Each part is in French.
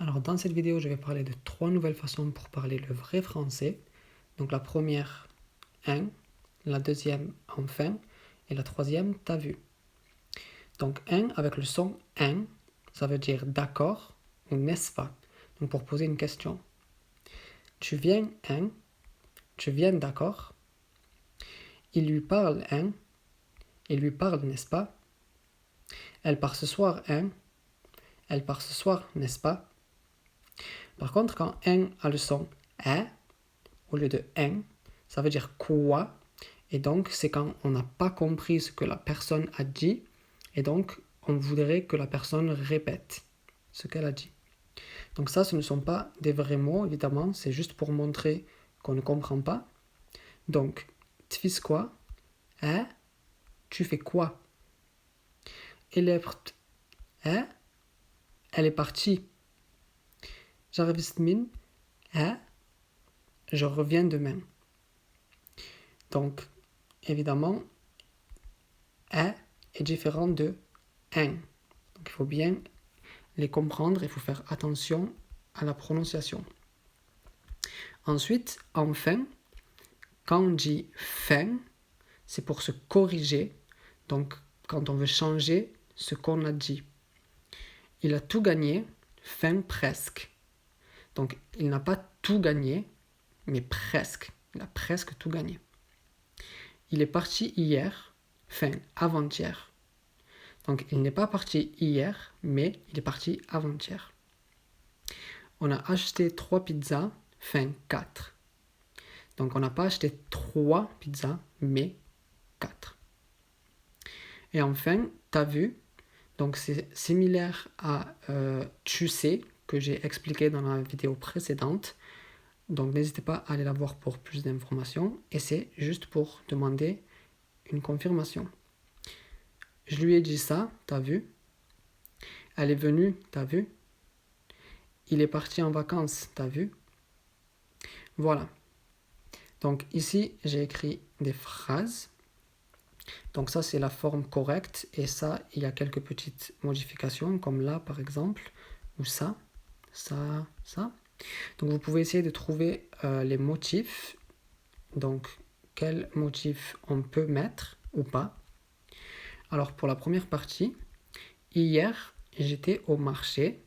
Alors dans cette vidéo, je vais parler de 3 nouvelles façons pour parler le vrai français. Donc la première, un, la deuxième, enfin, et la troisième, t'as vu. Donc un avec le son un, ça veut dire d'accord ou n'est-ce pas. Donc pour poser une question. Tu viens un, tu viens d'accord. Il lui parle un, il lui parle n'est-ce pas. Elle part ce soir un, elle part ce soir n'est-ce pas. Par contre, quand un a le son a au lieu de un, ça veut dire quoi. Et donc, c'est quand on n'a pas compris ce que la personne a dit. Et donc, on voudrait que la personne répète ce qu'elle a dit. Donc ça, ce ne sont pas des vrais mots, évidemment. C'est juste pour montrer qu'on ne comprend pas. Donc, tu fais quoi? Hein? Tu fais quoi? Elle est hein? Elle est partie. J'arrive min. Hein? Je reviens demain. Donc, évidemment, est différent de un. Donc, il faut bien les comprendre, il faut faire attention à la prononciation. Ensuite, enfin, quand on dit fin, c'est pour se corriger. Donc, quand on veut changer ce qu'on a dit. Il a tout gagné, fin presque. Donc, il n'a pas tout gagné, mais presque. Il a presque tout gagné. Il est parti hier, fin avant-hier. Donc, il n'est pas parti hier, mais il est parti avant-hier. On a acheté 3 pizzas, fin 4. Donc, on n'a pas acheté 3 pizzas, mais 4. Et enfin, t'as vu. Donc, c'est similaire à tu sais, que j'ai expliqué dans la vidéo précédente. Donc, n'hésitez pas à aller la voir pour plus d'informations. Et c'est juste pour demander une confirmation. Je lui ai dit ça, t'as vu. Elle est venue, t'as vu. Il est parti en vacances, t'as vu. Voilà. Donc ici, j'ai écrit des phrases. Donc ça, c'est la forme correcte. Et ça, il y a quelques petites modifications, comme là, par exemple. Ou ça, ça, ça. Donc vous pouvez essayer de trouver les motifs. Donc, quel motif on peut mettre ou pas. Alors, pour la première partie, hier, j'étais au marché.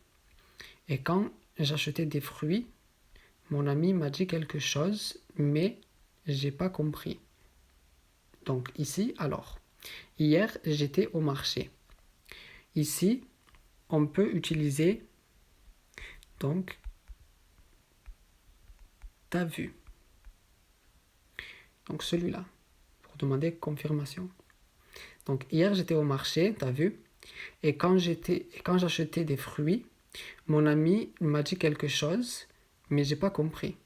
Et quand j'achetais des fruits, mon ami m'a dit quelque chose, mais j'ai pas compris. Donc ici, alors, hier, j'étais au marché. Ici, on peut utiliser, donc, t'as vu. Donc celui-là, pour demander confirmation. Donc hier, j'étais au marché, t'as vu. Et quand j'achetais des fruits, mon ami m'a dit quelque chose, mais j'ai pas compris.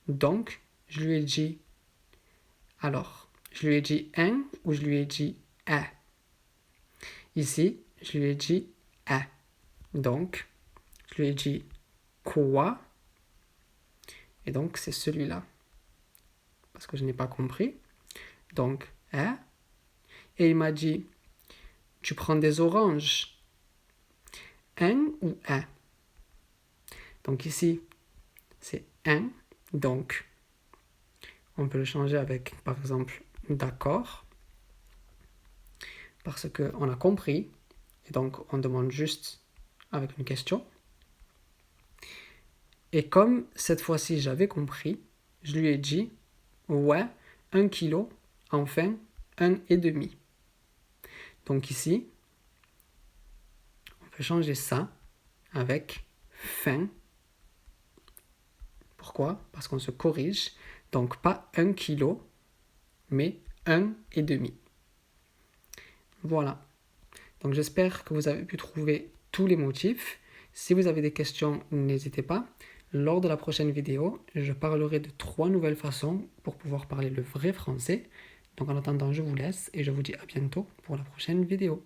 Donc, je lui ai dit, alors, je lui ai dit un ou je lui ai dit un. Ici, je lui ai dit un. Donc, je lui ai dit quoi. Et donc, c'est celui-là. Parce que je n'ai pas compris. Donc, un. Et il m'a dit, tu prends des oranges. Un ou un. Donc ici, c'est un. Donc, on peut le changer avec, par exemple, d'accord. Parce qu'on a compris. Et donc, on demande juste avec une question. Et comme cette fois-ci, j'avais compris, je lui ai dit, ouais, 1 kilo, enfin, 1,5. Donc ici, on peut changer ça avec fin. Pourquoi? Parce qu'on se corrige. Donc pas 1 kilo, mais 1,5. Voilà. Donc j'espère que vous avez pu trouver tous les motifs. Si vous avez des questions, n'hésitez pas. Lors de la prochaine vidéo, je parlerai de 3 nouvelles façons pour pouvoir parler le vrai français. Donc en attendant, je vous laisse et je vous dis à bientôt pour la prochaine vidéo.